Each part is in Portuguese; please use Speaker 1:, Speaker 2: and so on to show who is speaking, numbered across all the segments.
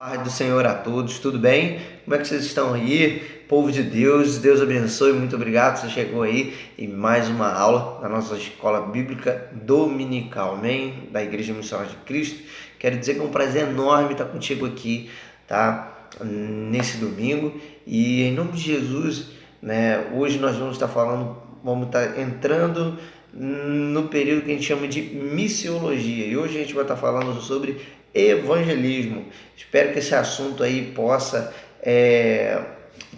Speaker 1: Paz do Senhor a todos, tudo bem? Como é que vocês estão aí? Povo de Deus, Deus abençoe, muito obrigado, você chegou aí em mais uma aula da nossa escola bíblica dominical, amém? Da Igreja Missionária de Cristo. Quero dizer que é um prazer enorme estar contigo aqui, tá? Nesse domingo, e em nome de Jesus, né? Hoje nós vamos estar entrando no período que a gente chama de missiologia, e hoje a gente vai estar falando sobre evangelismo. Espero que esse assunto aí possa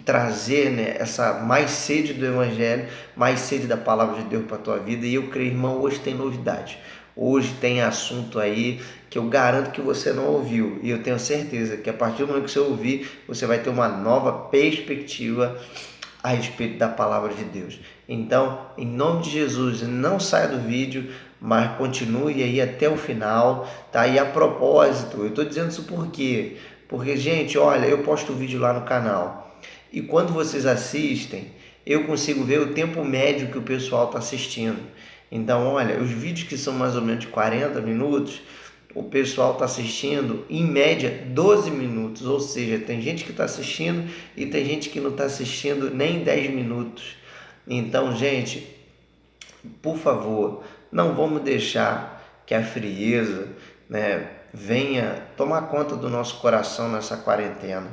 Speaker 1: trazer, né, essa mais sede do evangelho, mais sede da palavra de Deus para a tua vida. E eu creio, irmão, hoje tem novidade. Hoje tem assunto aí que eu garanto que você não ouviu, e eu tenho certeza que a partir do momento que você ouvir, você vai ter uma nova perspectiva a respeito da palavra de Deus. Então, em nome de Jesus, não saia do vídeo, mas continue aí até o final, tá? E a propósito, eu estou dizendo isso por quê? Porque, gente, olha, eu posto o vídeo lá no canal, e quando vocês assistem, eu consigo ver o tempo médio que o pessoal está assistindo. Então, olha, os vídeos que são mais ou menos de 40 minutos, o pessoal está assistindo em média 12 minutos, ou seja, tem gente que está assistindo e tem gente que não está assistindo nem 10 minutos. Então, gente, por favor, não vamos deixar que a frieza, né, venha tomar conta do nosso coração nessa quarentena,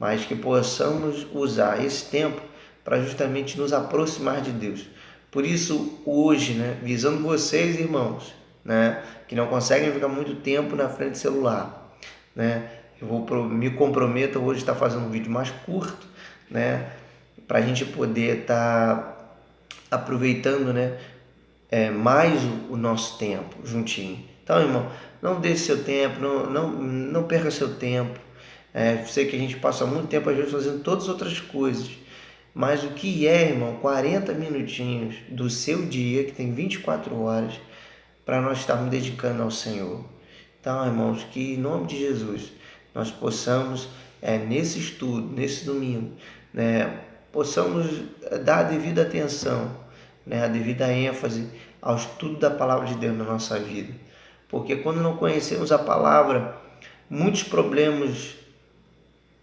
Speaker 1: mas que possamos usar esse tempo para justamente nos aproximar de Deus. Por isso, hoje, né, visando vocês, irmãos, né, que não conseguem ficar muito tempo na frente do celular, né, me comprometo hoje a estar fazendo um vídeo mais curto, né, para a gente poder estar aproveitando, né, mais o nosso tempo juntinho. Então, irmão, não deixe seu tempo, não perca seu tempo. Sei que a gente passa muito tempo às vezes fazendo todas as outras coisas, mas o que irmão, 40 minutinhos do seu dia, que tem 24 horas, para nós estarmos dedicando ao Senhor. Então, irmãos, que em nome de Jesus nós possamos, nesse estudo, nesse domingo, né, possamos dar a devida atenção, né, a devida ênfase ao estudo da palavra de Deus na nossa vida. Porque quando não conhecemos a palavra, muitos problemas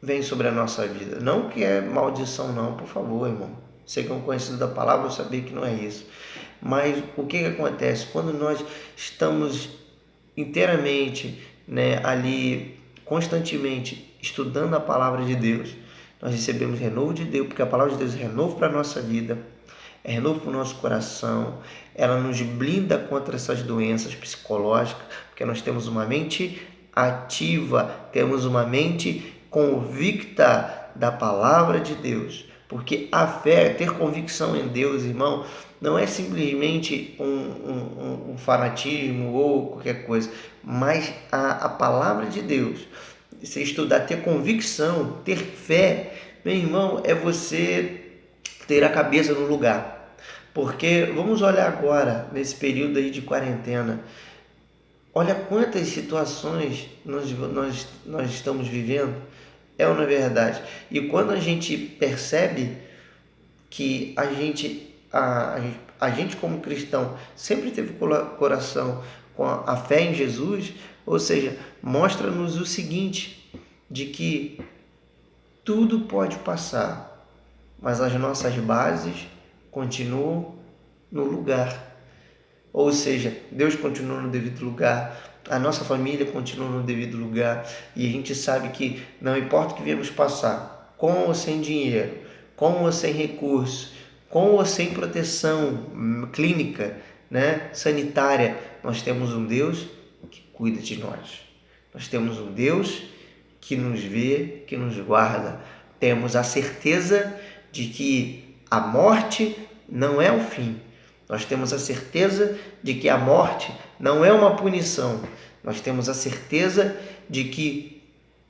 Speaker 1: vêm sobre a nossa vida. Não que é maldição não, por favor, irmão. Sei que é um conhecido da palavra, eu sabia que não é isso. Mas o que acontece? Quando nós estamos inteiramente, né, ali, constantemente, estudando a palavra de Deus, nós recebemos renovo de Deus, porque a palavra de Deus é renovo para a nossa vida, é renovo para o nosso coração, ela nos blinda contra essas doenças psicológicas, porque nós temos uma mente ativa, temos uma mente convicta da palavra de Deus, porque a fé, ter convicção em Deus, irmão, não é simplesmente um fanatismo ou qualquer coisa, mas a palavra de Deus, você estudar, ter convicção, ter fé, meu irmão, é você ter a cabeça no lugar. Porque vamos olhar agora, nesse período aí de quarentena, olha quantas situações nós estamos vivendo, ou não é verdade? E quando a gente percebe que a gente como cristão sempre teve coração com a fé em Jesus, ou seja, mostra-nos o seguinte, de que tudo pode passar, mas as nossas bases continuam no lugar. Ou seja, Deus continua no devido lugar, a nossa família continua no devido lugar, e a gente sabe que não importa o que viemos passar, com ou sem dinheiro, com ou sem recursos, com ou sem proteção clínica, né, sanitária, nós temos um Deus que cuida de nós. Nós temos um Deus que nos vê, que nos guarda. Temos a certeza de que a morte não é o fim. Nós temos a certeza de que a morte não é uma punição. Nós temos a certeza de que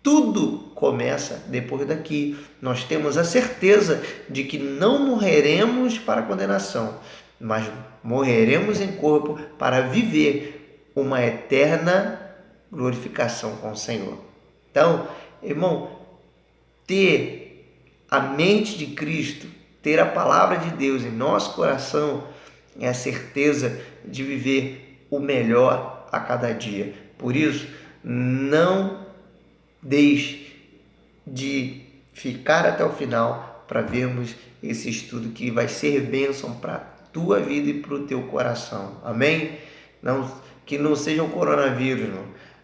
Speaker 1: tudo começa depois daqui. Nós temos a certeza de que não morreremos para a condenação, mas morreremos em corpo para viver uma eterna glorificação com o Senhor. Então, irmão, ter a mente de Cristo, ter a palavra de Deus em nosso coração é a certeza de viver o melhor a cada dia. Por isso, não deixe de ficar até o final para vermos esse estudo que vai ser bênção para a tua vida e para o teu coração. Amém? Não, que não seja o coronavírus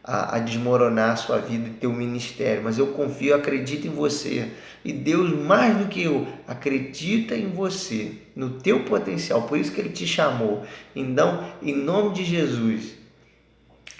Speaker 1: a desmoronar a sua vida e teu ministério, mas eu confio, acredito em você. E Deus, mais do que eu, acredita em você, no teu potencial, por isso que Ele te chamou. Então, em nome de Jesus,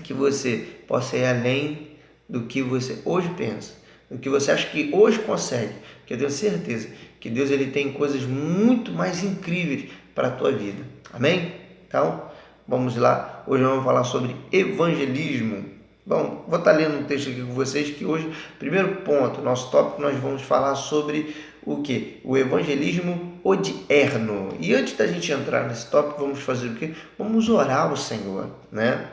Speaker 1: que você possa ir além do que você hoje pensa, do que você acha que hoje consegue, que eu tenho certeza que Deus ele tem coisas muito mais incríveis para a tua vida. Amém? Então, vamos lá. Hoje vamos falar sobre evangelismo. Bom, vou estar lendo um texto aqui com vocês que hoje, primeiro ponto, nosso tópico, nós vamos falar sobre o que? O evangelismo odierno. E antes da gente entrar nesse tópico, vamos fazer o quê? Vamos orar ao Senhor, né?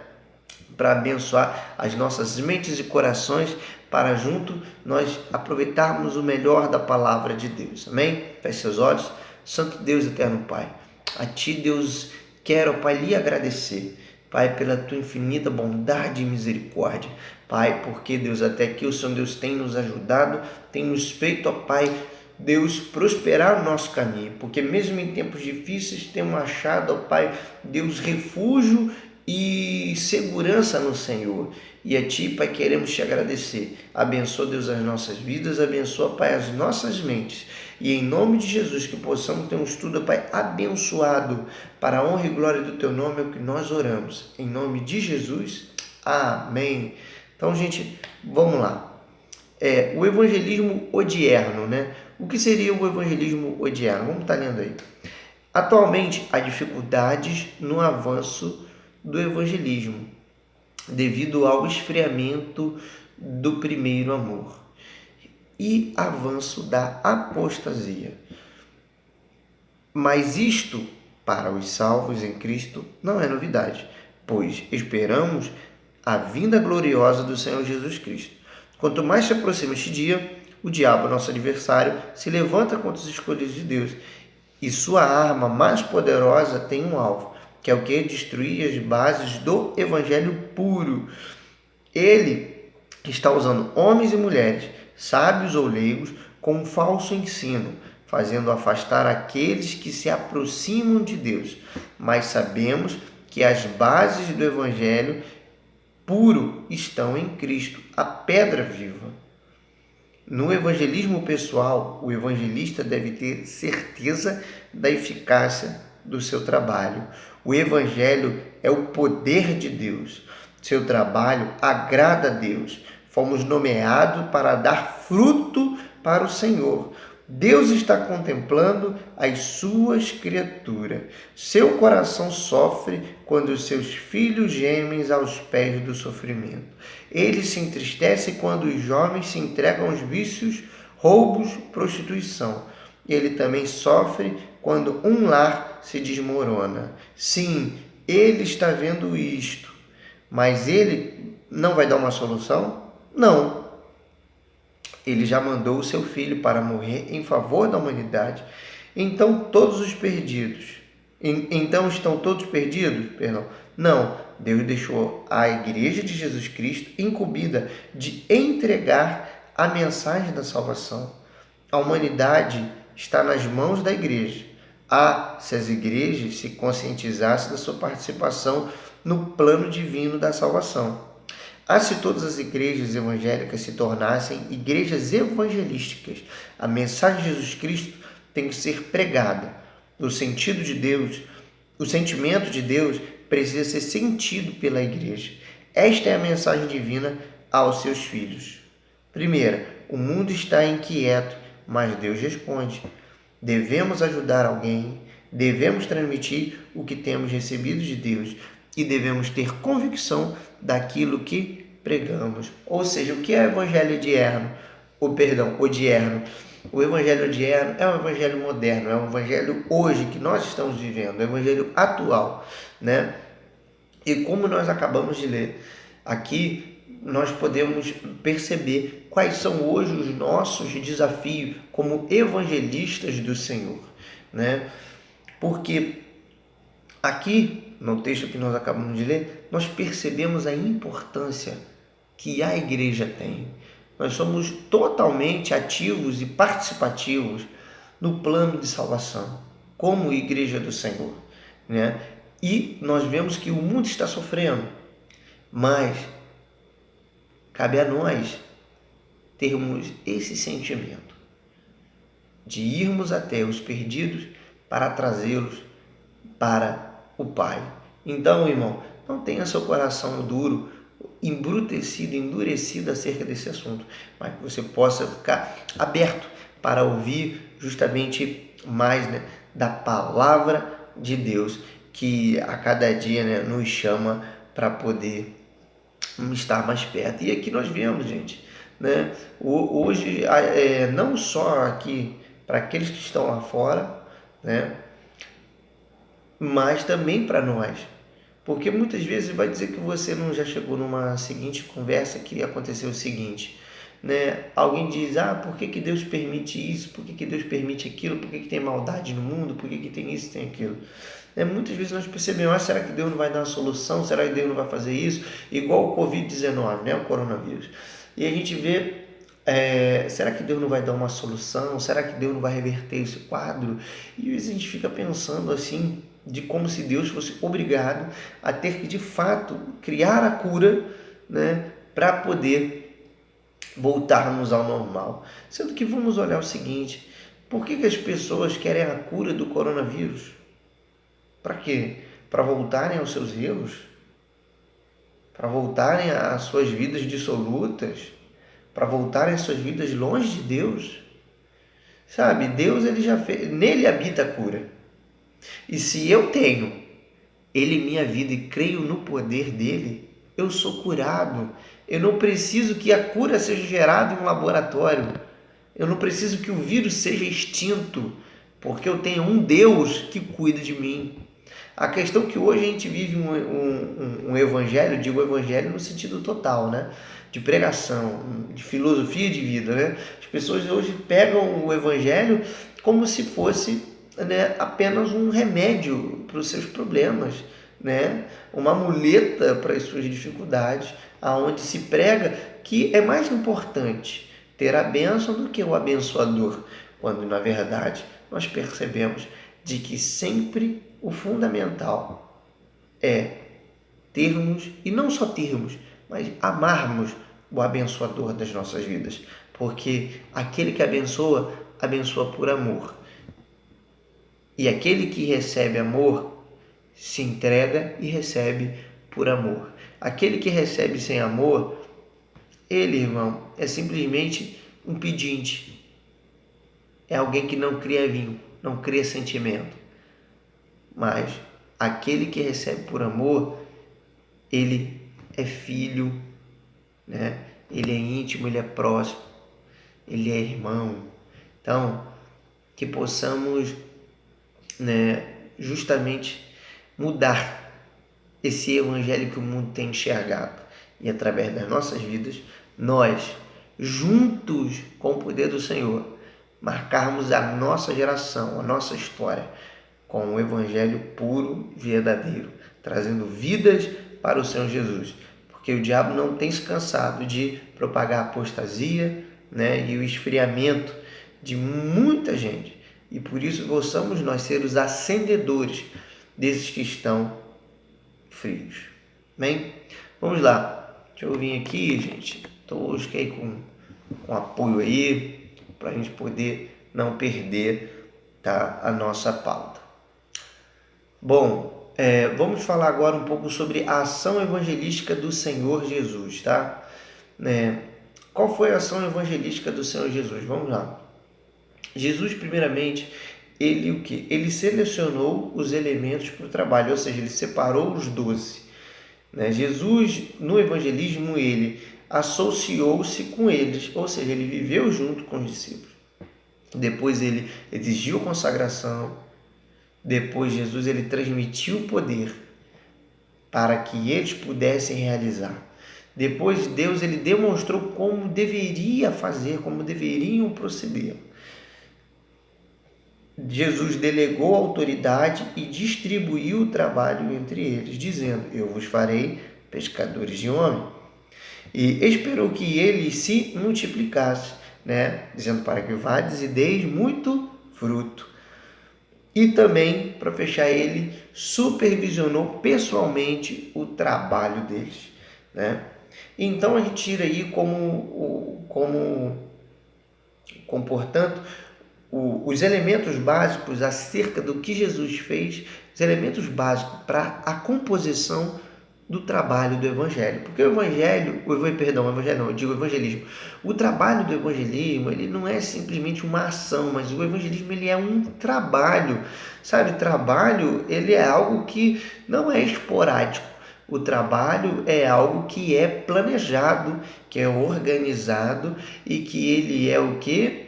Speaker 1: Para abençoar as nossas mentes e corações, para junto nós aproveitarmos o melhor da palavra de Deus. Amém? Feche seus olhos. Santo Deus, eterno Pai, a Ti, Deus, quero, Pai, lhe agradecer, Pai, pela Tua infinita bondade e misericórdia. Pai, porque, Deus, até aqui o Senhor Deus tem nos ajudado, tem nos feito, ó Pai, Deus, prosperar o nosso caminho, porque mesmo em tempos difíceis temos achado, ó Pai, Deus, refúgio e segurança no Senhor. E a Ti, Pai, queremos Te agradecer. Abençoa, Deus, as nossas vidas, abençoa, Pai, as nossas mentes. E em nome de Jesus, que possamos ter um estudo, Pai, abençoado, para a honra e glória do Teu nome, é o que nós oramos. Em nome de Jesus, amém. Então, gente, vamos lá. O evangelismo odierno, né? O que seria o evangelismo odierno? Vamos estar lendo aí. Atualmente, há dificuldades no avanço do evangelismo, devido ao esfriamento do primeiro amor e avanço da apostasia. Mas isto, para os salvos em Cristo, não é novidade, pois esperamos a vinda gloriosa do Senhor Jesus Cristo. Quanto mais se aproxima este dia, o diabo, nosso adversário, se levanta contra os escolhidos de Deus, e sua arma mais poderosa tem um alvo, que é o que? Destruir as bases do evangelho puro. Ele está usando homens e mulheres, sábios ou leigos, com um falso ensino, fazendo afastar aqueles que se aproximam de Deus. Mas sabemos que as bases do evangelho puro estão em Cristo, a pedra viva. No evangelismo pessoal, o evangelista deve ter certeza da eficácia do seu trabalho. O evangelho é o poder de Deus. Seu trabalho agrada a Deus. Fomos nomeados para dar fruto para o Senhor. Deus está contemplando as suas criaturas. Seu coração sofre quando os seus filhos gemem aos pés do sofrimento. Ele se entristece quando os jovens se entregam aos vícios, roubos, prostituição. Ele também sofre quando um lar se desmorona. Sim, ele está vendo isto, mas ele não vai dar uma solução? Não. Ele já mandou o seu filho para morrer em favor da humanidade. Então todos os perdidos. Então estão todos perdidos? Perdão. Não. Deus deixou a igreja de Jesus Cristo incumbida de entregar a mensagem da salvação. A humanidade está nas mãos da igreja. Se as igrejas se conscientizassem da sua participação no plano divino da salvação. Se todas as igrejas evangélicas se tornassem igrejas evangelísticas, a mensagem de Jesus Cristo tem que ser pregada. O sentimento de Deus precisa ser sentido pela igreja. Esta é a mensagem divina aos seus filhos. Primeira, o mundo está inquieto, mas Deus responde. Devemos ajudar alguém, devemos transmitir o que temos recebido de Deus e devemos ter convicção daquilo que pregamos. Ou seja, o que é o evangelho odierno? Odierno. O evangelho odierno é um evangelho moderno, é um evangelho hoje que nós estamos vivendo, é um evangelho atual, né? E como nós acabamos de ler aqui, nós podemos perceber quais são hoje os nossos desafios como evangelistas do Senhor, né? Porque aqui, no texto que nós acabamos de ler, nós percebemos a importância que a igreja tem. Nós somos totalmente ativos e participativos no plano de salvação, como igreja do Senhor, né? E nós vemos que o mundo está sofrendo, mas cabe a nós termos esse sentimento de irmos até os perdidos para trazê-los para o Pai. Então, irmão, não tenha seu coração duro, embrutecido, endurecido acerca desse assunto, mas que você possa ficar aberto para ouvir justamente mais, né, da palavra de Deus, que a cada dia, né, nos chama para poder estar mais perto. E aqui nós vemos, gente, né, hoje, não só aqui para aqueles que estão lá fora, né, mas também para nós. Porque muitas vezes vai dizer que você não já chegou numa seguinte conversa que aconteceu o seguinte, né? Alguém diz, por que Deus permite isso? Por que Deus permite aquilo? Por que tem maldade no mundo? Por que tem isso, tem aquilo? Muitas vezes nós percebemos, será que Deus não vai dar uma solução? Será que Deus não vai fazer isso? Igual o Covid-19, né? O coronavírus. E a gente vê, será que Deus não vai dar uma solução? Será que Deus não vai reverter esse quadro? E às vezes a gente fica pensando assim, de como se Deus fosse obrigado a ter que de fato criar a cura, né, para poder voltarmos ao normal. Sendo que vamos olhar o seguinte, por que as pessoas querem a cura do coronavírus? Para quê? Para voltarem aos seus erros? Para voltarem às suas vidas dissolutas? Para voltarem às suas vidas longe de Deus? Sabe, Deus, ele já fez, nele habita a cura. E se eu tenho ele em minha vida e creio no poder dele, eu sou curado. Eu não preciso que a cura seja gerada em um laboratório. Eu não preciso que o vírus seja extinto, porque eu tenho um Deus que cuida de mim. A questão é que hoje a gente vive um evangelho, digo evangelho no sentido total, né? De pregação, de filosofia de vida, né? As pessoas hoje pegam o evangelho como se fosse, né, apenas um remédio para os seus problemas, né? Uma muleta para as suas dificuldades, aonde se prega que é mais importante ter a bênção do que o abençoador, quando na verdade nós percebemos de que sempre o fundamental é termos, e não só termos, mas amarmos o abençoador das nossas vidas, porque aquele que abençoa, abençoa por amor. E aquele que recebe amor, se entrega e recebe por amor. Aquele que recebe sem amor, ele, irmão, é simplesmente um pedinte. É alguém que não cria vínculo, não cria sentimento. Mas aquele que recebe por amor, ele é filho, né? Ele é íntimo, ele é próximo, ele é irmão. Então, que possamos, né, justamente mudar esse evangelho que o mundo tem enxergado. E através das nossas vidas, nós, juntos com o poder do Senhor, marcarmos a nossa geração, a nossa história, com um evangelho puro e verdadeiro, trazendo vidas para o Senhor Jesus. Porque o diabo não tem se cansado de propagar a apostasia, né, e o esfriamento de muita gente. E por isso possamos nós ser os acendedores desses que estão frios. Bem, vamos lá. Deixa eu vir aqui, gente. Estou hoje aí com apoio aí, para a gente poder não perder, tá, a nossa pauta. Bom, vamos falar agora um pouco sobre a ação evangelística do Senhor Jesus, tá? Qual foi a ação evangelística do Senhor Jesus? Vamos lá. Jesus, primeiramente, ele o quê? Ele selecionou os elementos para o trabalho, ou seja, ele separou os 12. Né? Jesus, no evangelismo, ele associou-se com eles, ou seja, ele viveu junto com os discípulos. Depois ele exigiu consagração. Depois Jesus ele transmitiu o poder para que eles pudessem realizar. Depois Deus ele demonstrou como deveria fazer, como deveriam proceder. Jesus delegou autoridade e distribuiu o trabalho entre eles, dizendo: eu vos farei pescadores de homens. e esperou que ele se multiplicasse, né? Dizendo para que vades e deis muito fruto. E também, para fechar, ele supervisionou pessoalmente o trabalho deles, né? Então a gente tira aí portanto, os elementos básicos acerca do que Jesus fez, os elementos básicos para a composição do trabalho do evangelho. Porque o evangelismo. O trabalho do evangelismo, ele não é simplesmente uma ação, mas o evangelismo ele é um trabalho. Sabe, trabalho, ele é algo que não é esporádico. O trabalho é algo que é planejado, que é organizado e que ele é o quê?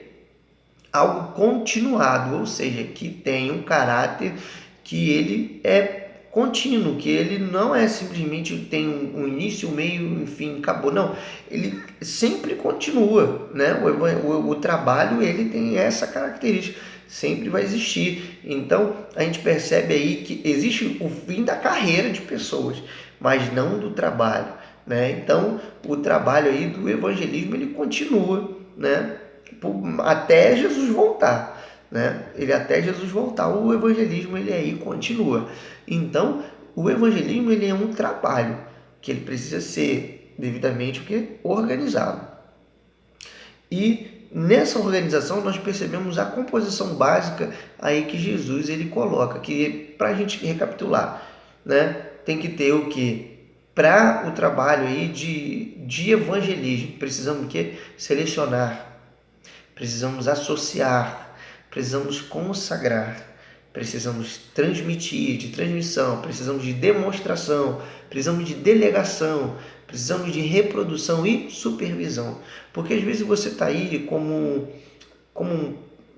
Speaker 1: Algo continuado, ou seja, que tem um caráter que ele é contínuo, que ele não é simplesmente tem um início, um meio, enfim, acabou. Não, ele sempre continua, né? O trabalho ele tem essa característica, sempre vai existir. Então a gente percebe aí que existe o fim da carreira de pessoas, mas não do trabalho, né? Então o trabalho aí do evangelismo ele continua, né? Até Jesus voltar, né? Ele até Jesus voltar, o evangelismo ele aí continua. Então, o evangelismo ele é um trabalho que ele precisa ser devidamente organizado. E nessa organização nós percebemos a composição básica aí que Jesus ele coloca, que para a gente recapitular, né? Tem que ter o que? Para o trabalho aí de evangelismo, precisamos o quê? Selecionar. Precisamos associar, precisamos consagrar, precisamos transmitir, de transmissão, precisamos de demonstração, precisamos de delegação, precisamos de reprodução e supervisão. Porque às vezes você está aí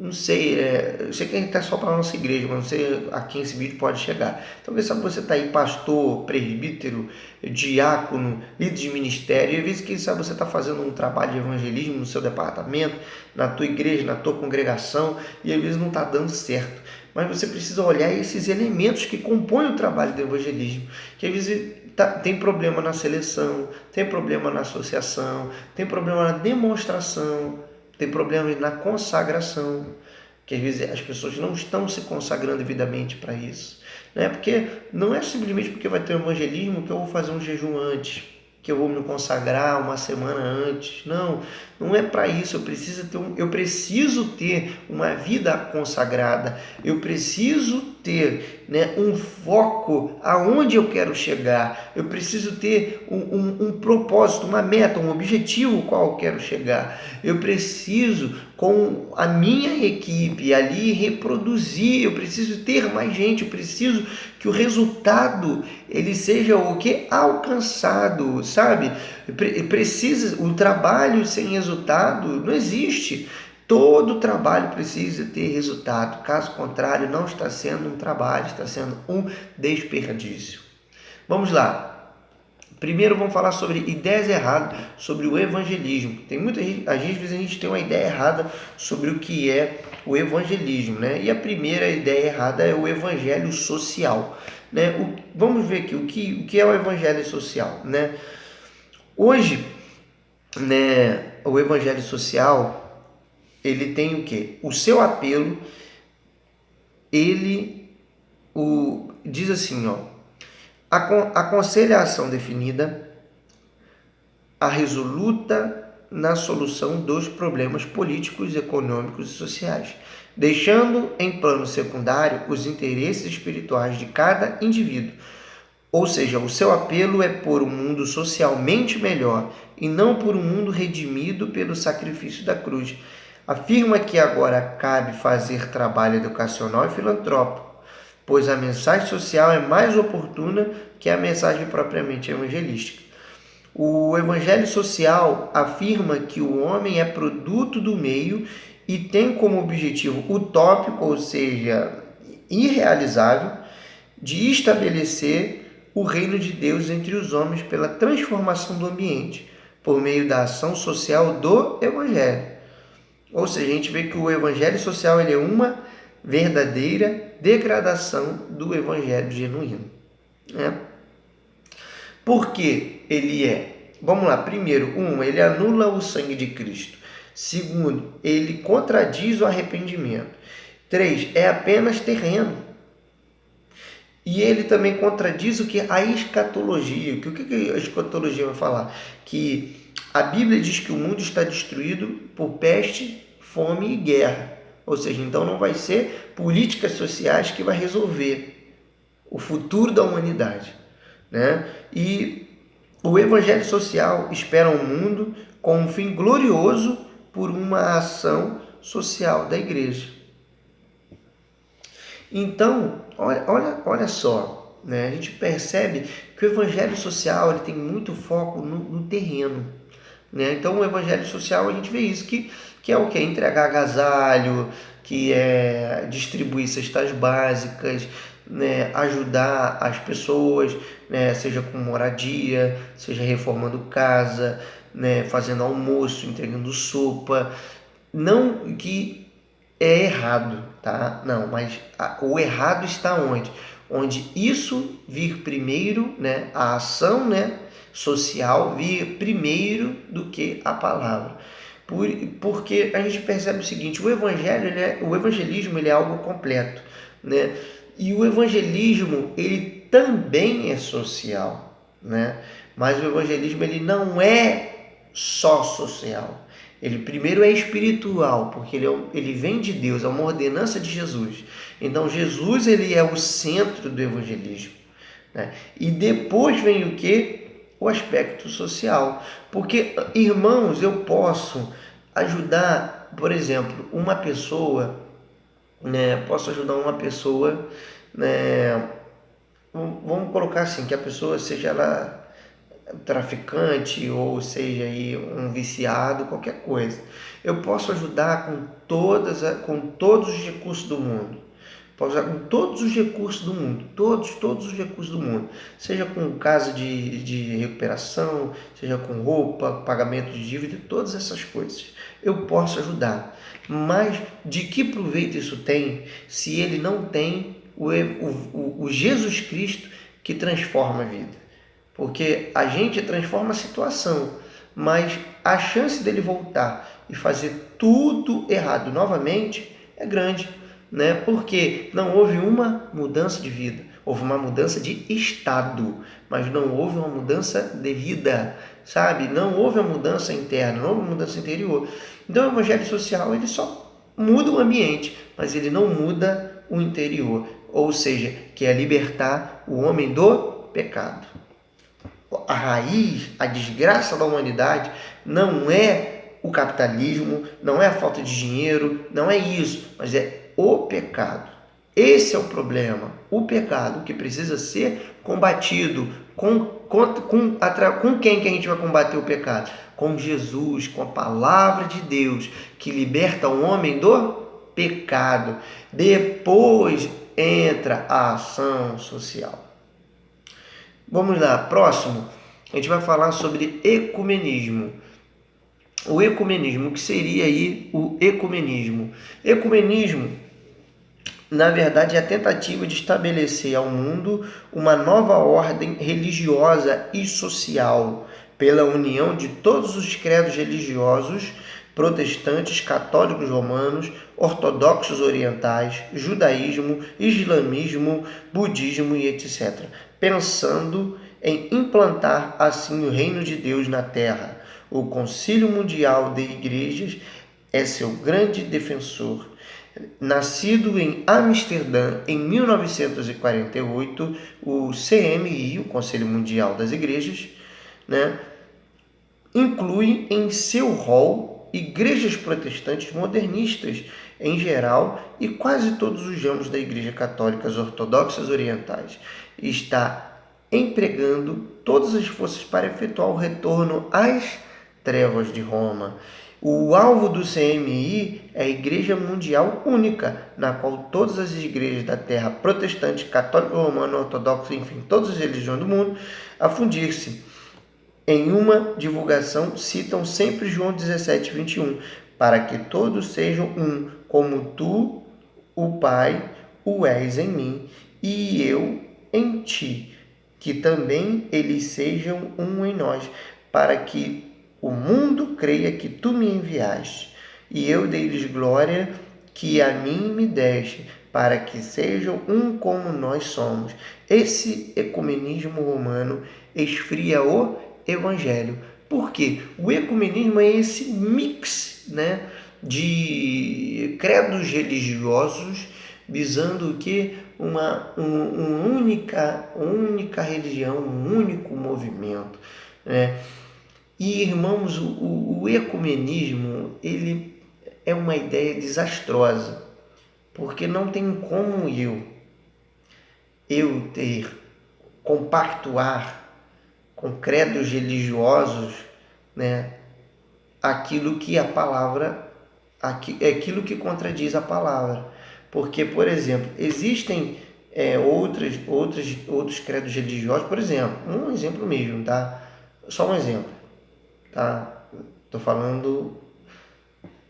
Speaker 1: não sei, eu sei que a gente está só para a nossa igreja, mas não sei a quem esse vídeo pode chegar. Então, quem sabe você está aí pastor, presbítero, diácono, líder de ministério, e às vezes, quem sabe você está fazendo um trabalho de evangelismo no seu departamento, na tua igreja, na tua congregação, e às vezes não está dando certo. Mas você precisa olhar esses elementos que compõem o trabalho do evangelismo, que às vezes tem problema na seleção, tem problema na associação, tem problema na demonstração, tem problemas na consagração, que às vezes as pessoas não estão se consagrando devidamente para isso, né? Porque não é simplesmente porque vai ter um evangelismo que eu vou fazer um jejum antes, que eu vou me consagrar uma semana antes. Não, não é para isso. Eu preciso ter uma vida consagrada. Eu preciso ter, né, um foco aonde eu quero chegar. Eu preciso ter um propósito, uma meta, um objetivo qual eu quero chegar. Eu preciso, com a minha equipe ali, reproduzir. Eu preciso ter mais gente. Eu preciso que o resultado ele seja o que? Alcançado, sabe? Precisa, o trabalho sem resultado não existe. Todo trabalho precisa ter resultado, caso contrário não está sendo um trabalho, está sendo um desperdício. Vamos lá. Primeiro vamos falar sobre ideias erradas sobre o evangelismo. Tem muita gente, às vezes a gente tem uma ideia errada sobre o que é o evangelismo, né? E a primeira ideia errada é o evangelho social, né? Vamos ver aqui o que é o evangelho social, né? Hoje, né, o evangelho social, ele tem o quê? O seu apelo, diz assim, ó, aconselha a ação definida, a resoluta na solução dos problemas políticos, econômicos e sociais, deixando em plano secundário os interesses espirituais de cada indivíduo. Ou seja, o seu apelo é por um mundo socialmente melhor e não por um mundo redimido pelo sacrifício da cruz. Afirma que agora cabe fazer trabalho educacional e filantrópico, pois a mensagem social é mais oportuna que a mensagem propriamente evangelística. O evangelho social afirma que o homem é produto do meio e tem como objetivo utópico, ou seja, irrealizável, de estabelecer o reino de Deus entre os homens pela transformação do ambiente, por meio da ação social do evangelho. Ou seja, a gente vê que o evangelho social ele é uma verdadeira degradação do evangelho genuíno, né? Por que ele é? vamos lá, primeiro, ele anula o sangue de Cristo. Segundo, ele contradiz o arrependimento. 3, é apenas terreno. E ele também contradiz o que a escatologia. O que a escatologia vai falar? Que a Bíblia diz que o mundo está destruído por peste, fome e guerra. Ou seja, então não vai ser políticas sociais que vai resolver o futuro da humanidade, né? E o evangelho social espera um mundo com um fim glorioso por uma ação social da igreja. Então, olha só, né? A gente percebe que o evangelho social ele tem muito foco no terreno, né? Então, o evangelho social a gente vê isso, que é o que? Entregar agasalho, que é distribuir cestas básicas, né? Ajudar as pessoas, né? Seja com moradia, seja reformando casa, né? Fazendo almoço, entregando sopa. Não que é errado, tá? Não, mas o errado está onde? Onde isso vir primeiro, né? A ação, né? Social vir primeiro do que a palavra. Porque a gente percebe o seguinte, o evangelismo ele é algo completo, né? E o evangelismo ele também é social, né? Mas o evangelismo ele não é só social. Ele primeiro é espiritual, porque ele vem de Deus, é uma ordenança de Jesus. Então Jesus ele é o centro do evangelismo, né? E depois vem o que? O aspecto social. Porque, irmãos, eu posso ajudar, por exemplo, uma pessoa, né? Posso ajudar uma pessoa, né? Vamos colocar assim, que a pessoa seja ela traficante ou seja aí um viciado, qualquer coisa. Eu posso ajudar com todos os recursos do mundo. Posso usar com todos os recursos do mundo, todos os recursos do mundo, seja com casa de recuperação, seja com roupa, pagamento de dívida, todas essas coisas. Eu posso ajudar, mas de que proveito isso tem se ele não tem o Jesus Cristo que transforma a vida? Porque a gente transforma a situação, mas a chance dele voltar e fazer tudo errado novamente é grande, né? Porque não houve uma mudança de vida, houve uma mudança de estado, mas não houve uma mudança de vida, sabe? Não houve uma mudança interna, não houve uma mudança interior. Então o evangelho social ele só muda o ambiente, mas ele não muda o interior, ou seja, que é libertar o homem do pecado. A raiz, a desgraça da humanidade não é o capitalismo, não é a falta de dinheiro, não é isso, mas é o pecado. Esse é o problema, o pecado que precisa ser combatido. Com quem que a gente vai combater o pecado? Com Jesus, com a palavra de Deus, que liberta o homem do pecado. Depois entra a ação social. Vamos lá, próximo, a gente vai falar sobre ecumenismo. O ecumenismo, o que seria aí o ecumenismo? Ecumenismo, na verdade, é a tentativa de estabelecer ao mundo uma nova ordem religiosa e social, pela união de todos os credos religiosos, protestantes, católicos romanos, ortodoxos orientais, judaísmo, islamismo, budismo e etc., pensando em implantar assim o reino de Deus na terra. O Concílio Mundial de Igrejas é seu grande defensor. Nascido em Amsterdã em 1948, o CMI, o Conselho Mundial das Igrejas, né, inclui em seu rol igrejas protestantes modernistas em geral e quase todos os ramos da Igreja Católicas Ortodoxas Orientais. Está empregando todas as forças para efetuar o retorno às trevas de Roma. O alvo do CMI é a Igreja Mundial Única, na qual todas as igrejas da terra, protestante, católico, romano, ortodoxo, enfim, todas as religiões do mundo, a fundir-se. Em uma divulgação, citam sempre João 17:21, para que todos sejam um, como tu, o Pai, o és em mim, e eu em ti, que também eles sejam um em nós, para que o mundo creia que tu me enviaste, e eu dei-lhes glória que a mim me deste, para que sejam um como nós somos. Esse ecumenismo romano esfria o evangelho. Por quê? O ecumenismo é esse mix, né, de credos religiosos visando o que? Uma única religião, um único movimento, né? E, irmãos, o ecumenismo, ele é uma ideia desastrosa, porque não tem como eu ter, compactuar com credos religiosos, né, aquilo que a palavra, aquilo que contradiz a palavra. Porque, por exemplo, existem outros credos religiosos, por exemplo, um exemplo mesmo, tá? Só um exemplo, tá? Estou falando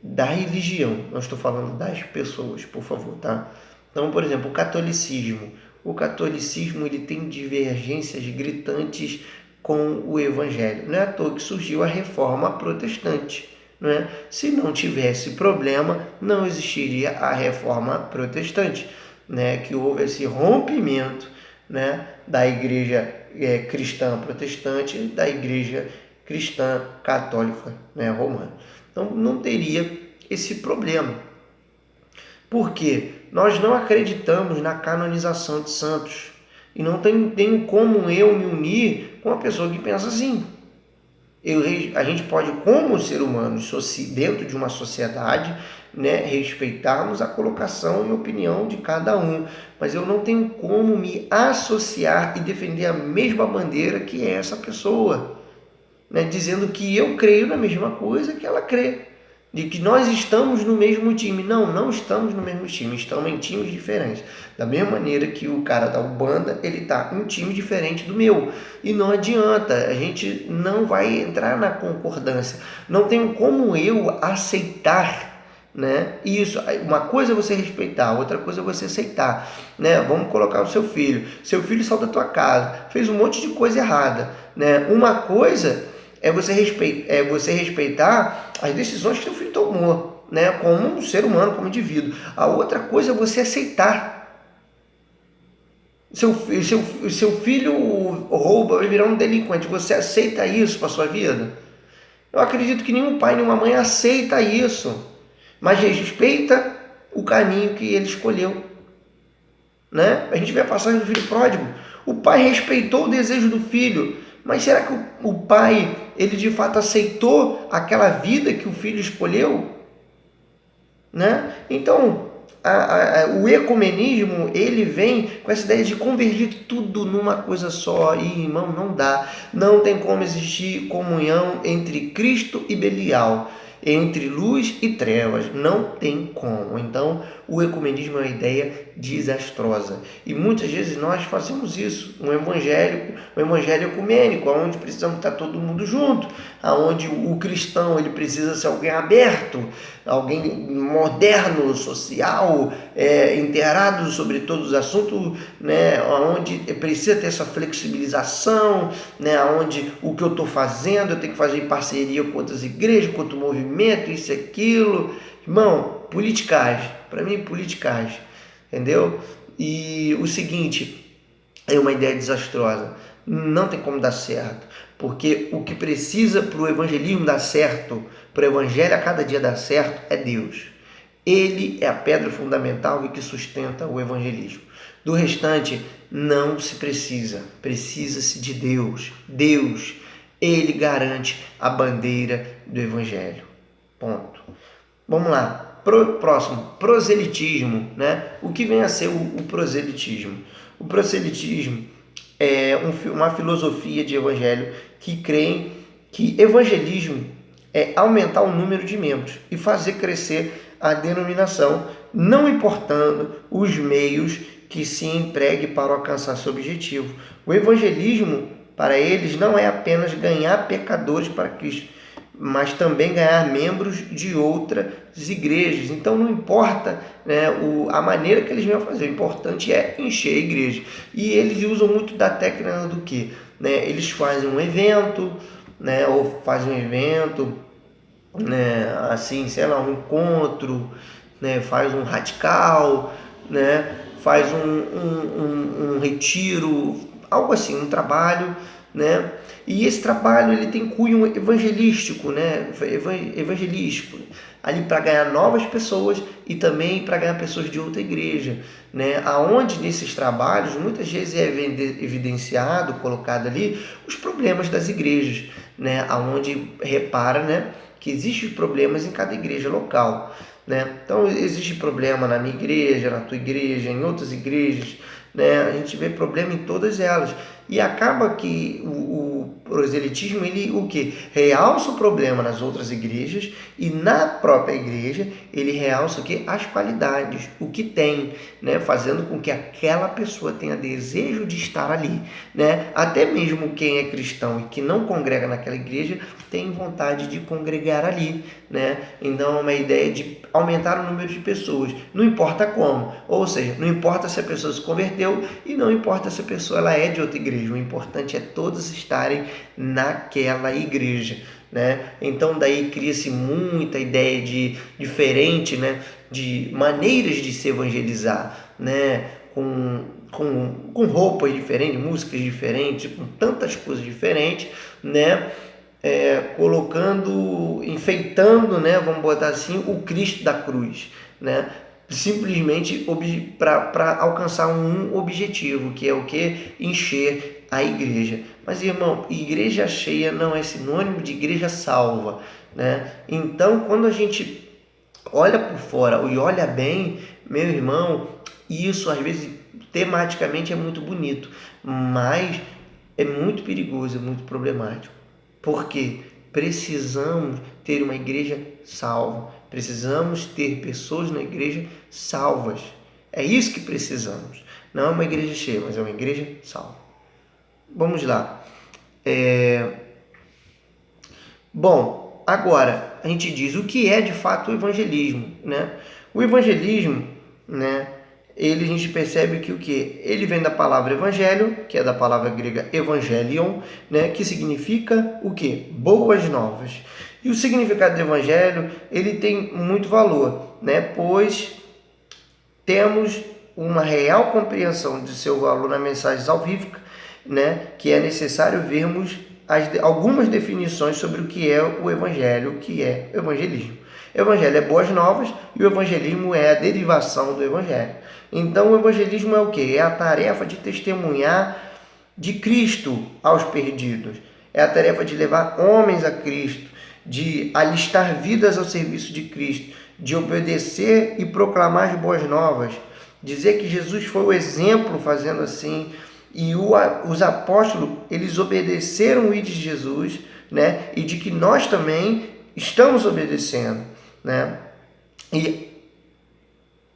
Speaker 1: da religião, não estou falando das pessoas, por favor, tá? Então, por exemplo, o catolicismo. O catolicismo ele tem divergências gritantes com o evangelho. Não é à toa que surgiu a reforma protestante. Não é? Se não tivesse problema, não existiria a reforma protestante, né? Que houve esse rompimento, né? Da igreja cristã protestante e da igreja cristã católica, né? Romana. Então não teria esse problema. Por quê? Nós não acreditamos na canonização de santos. E não tenho como eu me unir com uma pessoa que pensa assim. A gente pode, como ser humano, dentro de uma sociedade, né, respeitarmos a colocação e opinião de cada um. Mas eu não tenho como me associar e defender a mesma bandeira que é essa pessoa, né, dizendo que eu creio na mesma coisa que ela crê. De que nós estamos no mesmo time. Não estamos no mesmo time, estamos em times diferentes. Da mesma maneira que o cara da Umbanda, ele está em um time diferente do meu. E não adianta, a gente não vai entrar na concordância. Não tem como eu aceitar, né? Isso, uma coisa é você respeitar, outra coisa é você aceitar, né? Vamos colocar o seu filho saiu da tua casa, fez um monte de coisa errada, né? Uma coisa é você respeitar as decisões que teu filho tomou, né? Como um ser humano, como indivíduo. A outra coisa é você aceitar. Seu filho rouba, vai virar um delinquente. Você aceita isso para sua vida? Eu acredito que nenhum pai, nenhuma mãe aceita isso, mas respeita o caminho que ele escolheu, né? A gente vê a passagem do filho pródigo. O pai respeitou o desejo do filho, mas será que o pai, ele de fato aceitou aquela vida que o filho escolheu? Né? Então, o ecumenismo, ele vem com essa ideia de convergir tudo numa coisa só. E, irmão, não dá. Não tem como existir comunhão entre Cristo e Belial, entre luz e trevas. Não tem como. Então, o ecumenismo é uma ideia desastrosa. E muitas vezes nós fazemos isso. Um evangelho ecumênico, onde precisamos estar todo mundo junto, onde o cristão ele precisa ser alguém aberto, alguém moderno, social, inteirado sobre todos os assuntos, né, onde precisa ter essa flexibilização, né, onde o que eu estou fazendo eu tenho que fazer em parceria com outras igrejas, com outro movimento, isso e aquilo. Irmão, politicagem, para mim politicagem, entendeu? E o seguinte, é uma ideia desastrosa, não tem como dar certo, porque o que precisa para o evangelismo dar certo, para o evangelho a cada dia dar certo, é Deus. Ele é a pedra fundamental e que sustenta o evangelismo. Do restante, não se precisa-se de Deus. Deus, ele garante a bandeira do evangelho. Ponto. Vamos lá. Próximo, proselitismo, né? O que vem a ser o proselitismo? O proselitismo é uma filosofia de evangelho que crê que evangelismo é aumentar o número de membros e fazer crescer a denominação, não importando os meios que se empregue para alcançar seu objetivo. O evangelismo, para eles, não é apenas ganhar pecadores para Cristo, mas também ganhar membros de outras igrejas. Então não importa, né, a maneira que eles vão fazer, o importante é encher a igreja. E eles usam muito da técnica do quê? Né? Eles fazem um evento, né? Ou faz um evento, né? Assim, sei lá, um encontro, né? Faz um radical, né? Faz um retiro, algo assim, um trabalho, né? E esse trabalho ele tem cunho evangelístico, né? Evangelístico, ali para ganhar novas pessoas e também para ganhar pessoas de outra igreja, né? Aonde nesses trabalhos muitas vezes é evidenciado, colocado ali os problemas das igrejas, né? Aonde repara, né, que existem problemas em cada igreja local, né? Então existe problema na minha igreja, na tua igreja, em outras igrejas, né? A gente vê problema em todas elas e acaba que o proselitismo ele o que realça o problema nas outras igrejas e na própria igreja ele realça o que as qualidades, o que tem, né? Fazendo com que aquela pessoa tenha desejo de estar ali, né? Até mesmo quem é cristão e que não congrega naquela igreja tem vontade de congregar ali, né? Então é uma ideia de aumentar o número de pessoas, não importa como, ou seja, não importa se a pessoa se converteu e não importa se a pessoa ela é de outra igreja, o importante é todos estarem naquela igreja, né? Então daí cria-se muita ideia de diferente, né? De maneiras de se evangelizar, né? Com roupas diferentes, músicas diferentes, com tantas coisas diferentes, né? Colocando, enfeitando, né, vamos botar assim, o Cristo da cruz, né, simplesmente para alcançar um objetivo, que é o que? Encher a igreja. Mas, irmão, igreja cheia não é sinônimo de igreja salva, né? Então, quando a gente olha por fora e olha bem, meu irmão, isso às vezes tematicamente é muito bonito, mas é muito perigoso, é muito problemático. Porque precisamos ter uma igreja salva, precisamos ter pessoas na igreja salvas. É isso que precisamos. Não é uma igreja cheia, mas é uma igreja salva. Vamos lá. Bom, agora a gente diz o que é de fato o evangelismo, né? O evangelismo, né? A gente percebe que o que? Ele vem da palavra evangelho, que é da palavra grega evangelion, né? Que significa o que? Boas novas. E o significado do evangelho, ele tem muito valor, né? Pois temos uma real compreensão de seu valor na mensagem salvífica, né? Que é necessário vermos algumas definições sobre o que é o evangelho, o que é o evangelismo. O evangelho é boas novas e o evangelismo é a derivação do evangelho. Então o evangelismo é o que? É a tarefa de testemunhar de Cristo aos perdidos. É a tarefa de levar homens a Cristo, de alistar vidas ao serviço de Cristo, de obedecer e proclamar as boas novas, dizer que Jesus foi o exemplo fazendo assim, e os apóstolos, eles obedeceram o ID de Jesus, né? E de que nós também estamos obedecendo, né? E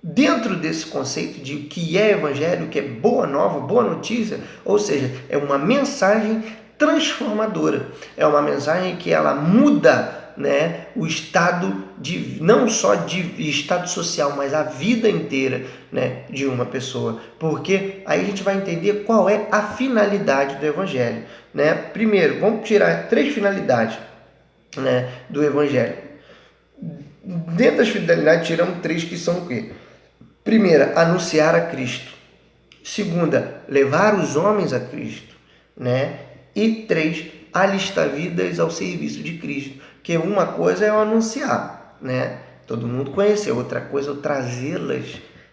Speaker 1: dentro desse conceito de que é evangelho, que é boa nova, boa notícia, ou seja, é uma mensagem transformadora, é uma mensagem que ela muda, né, o estado de não só de estado social, mas a vida inteira, né, de uma pessoa, porque aí a gente vai entender qual é a finalidade do evangelho, né? Primeiro, vamos tirar 3 finalidades, né, do evangelho. Dentro das finalidades tiramos 3 que são o quê? Primeira, anunciar a Cristo. Segunda, levar os homens a Cristo, né? E 3, alistar vidas ao serviço de Cristo. Que uma coisa é eu anunciar, né? Todo mundo conhecer. Outra coisa é eu trazê-las,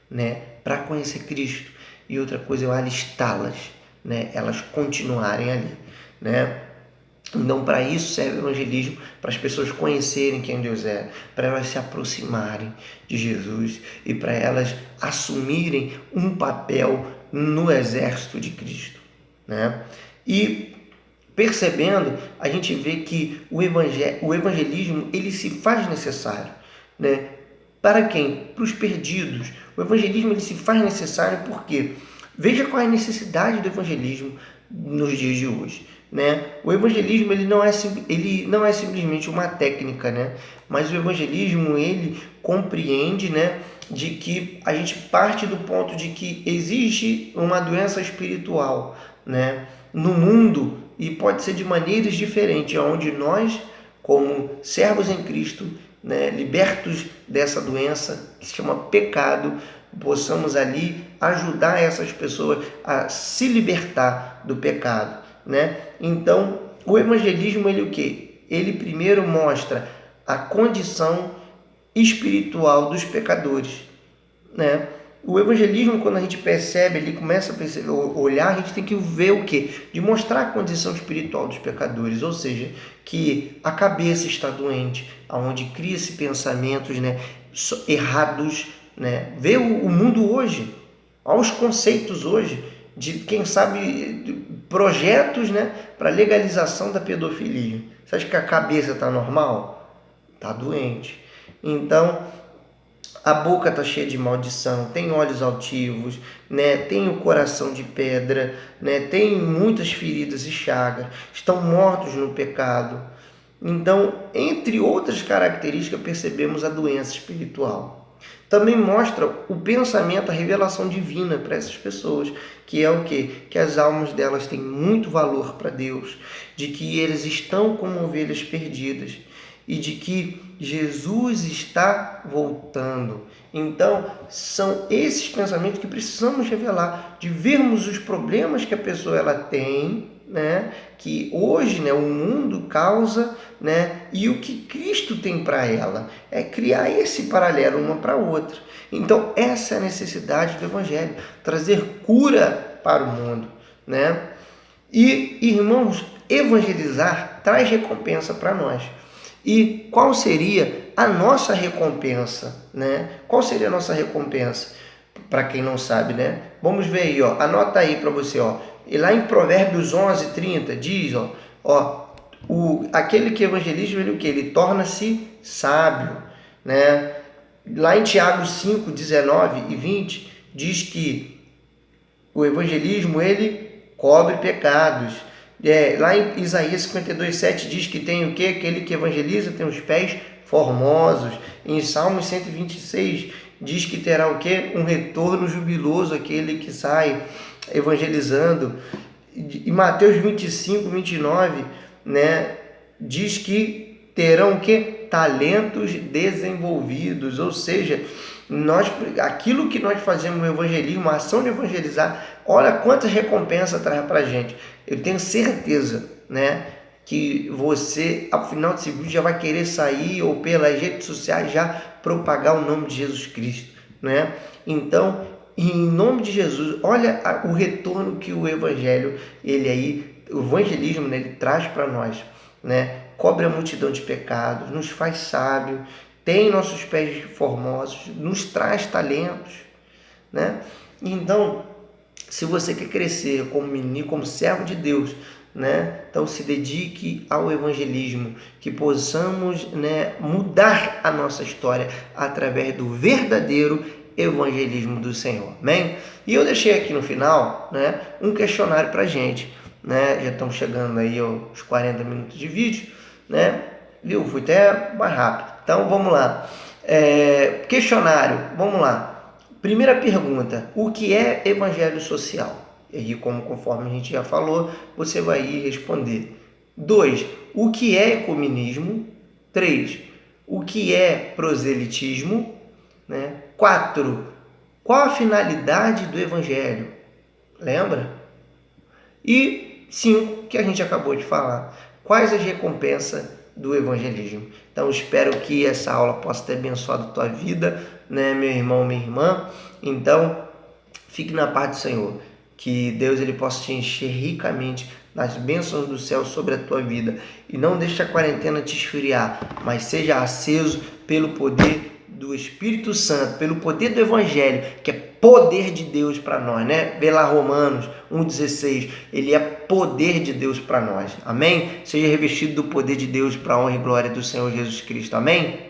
Speaker 1: né, para conhecer Cristo. E outra coisa é eu alistá-las, né? Elas continuarem ali, né? Então, para isso serve o evangelismo, para as pessoas conhecerem quem Deus é, para elas se aproximarem de Jesus e para elas assumirem um papel no exército de Cristo, né? E percebendo, a gente vê que o evangelismo ele se faz necessário, né? Para quem? Para os perdidos. O evangelismo ele se faz necessário porque veja qual é a necessidade do evangelismo nos dias de hoje, né? O evangelismo ele não é simplesmente uma técnica, né? Mas o evangelismo ele compreende, né, de que a gente parte do ponto de que existe uma doença espiritual, né? no mundo, e pode ser de maneiras diferentes, onde nós, como servos em Cristo, né, libertos dessa doença que se chama pecado, possamos ali ajudar essas pessoas a se libertar do pecado, né? Então, o evangelismo, ele o quê? Ele primeiro mostra a condição espiritual dos pecadores, né? O evangelismo, quando a gente percebe, ele começa a perceber, olhar, a gente tem que ver o quê? De mostrar a condição espiritual dos pecadores, ou seja, que a cabeça está doente, aonde cria-se pensamentos, né, errados, né? Vê o mundo hoje, olha os conceitos hoje, de quem sabe projetos, né, para legalização da pedofilia. Você acha que a cabeça está normal? Está doente. Então, a boca está cheia de maldição, tem olhos altivos, né? Tem o coração de pedra, né? Tem muitas feridas e chagas, estão mortos no pecado. Então, entre outras características, percebemos a doença espiritual. Também mostra o pensamento, a revelação divina para essas pessoas, que é o quê? Que as almas delas têm muito valor para Deus, de que eles estão como ovelhas perdidas e de que Jesus está voltando. Então, são esses pensamentos que precisamos revelar, de vermos os problemas que a pessoa ela tem, né, que hoje, né, o mundo causa, né, e o que Cristo tem para ela. É criar esse paralelo uma para a outra. Então, essa é a necessidade do Evangelho, trazer cura para o mundo, né? E, irmãos, evangelizar traz recompensa para nós. E qual seria a nossa recompensa, né? Qual seria a nossa recompensa? Para quem não sabe, né? Vamos ver aí, ó. Anota aí para você, ó. E lá em Provérbios 11:30 diz, aquele que evangeliza, ele o que? Ele torna-se sábio, né? Lá em Tiago 5:19 e 20 diz que o evangelismo, ele cobre pecados. Lá em Isaías 52:7 diz que tem o quê? Aquele que evangeliza tem os pés formosos. Em Salmos 126 diz que terá o quê? Um retorno jubiloso aquele que sai evangelizando. Em Mateus 25:29, né, diz que terão o quê? Talentos desenvolvidos, ou seja, aquilo que nós fazemos no evangelismo, uma ação de evangelizar, olha quantas recompensas traz para a gente. Eu tenho certeza, né, que você, ao final desse vídeo, já vai querer sair ou pelas redes sociais já propagar o nome de Jesus Cristo, né? Então, em nome de Jesus, olha o retorno que o evangelho, o evangelismo, né, ele traz para nós, né? Cobre a multidão de pecados, nos faz sábio, tem nossos pés formosos, nos traz talentos, né? Então, se você quer crescer como menino, como servo de Deus, né? Então se dedique ao evangelismo, que possamos, né, mudar a nossa história através do verdadeiro evangelismo do Senhor, amém? E eu deixei aqui no final, né, um questionário para a gente, né? Já estamos chegando aí aos 40 minutos de vídeo, né? Viu? Fui até mais rápido. Então vamos lá. Questionário, vamos lá. Primeira pergunta: o que é evangelho social? E aí, conforme a gente já falou, você vai ir responder. 2. O que é ecumenismo? 3. O que é proselitismo? Né? 4. Qual a finalidade do evangelho? Lembra? E 5, que a gente acabou de falar. Quais as recompensas do evangelismo? Então, espero que essa aula possa ter abençoado a tua vida, né, meu irmão, minha irmã. Então, fique na paz do Senhor. Que Deus ele possa te encher ricamente das bênçãos do céu sobre a tua vida. E não deixe a quarentena te esfriar, mas seja aceso pelo poder do Espírito Santo, pelo poder do Evangelho, que é poder de Deus para nós, né? Vê lá Romanos 1,16, ele é poder de Deus para nós, amém? Seja revestido do poder de Deus para a honra e glória do Senhor Jesus Cristo, amém?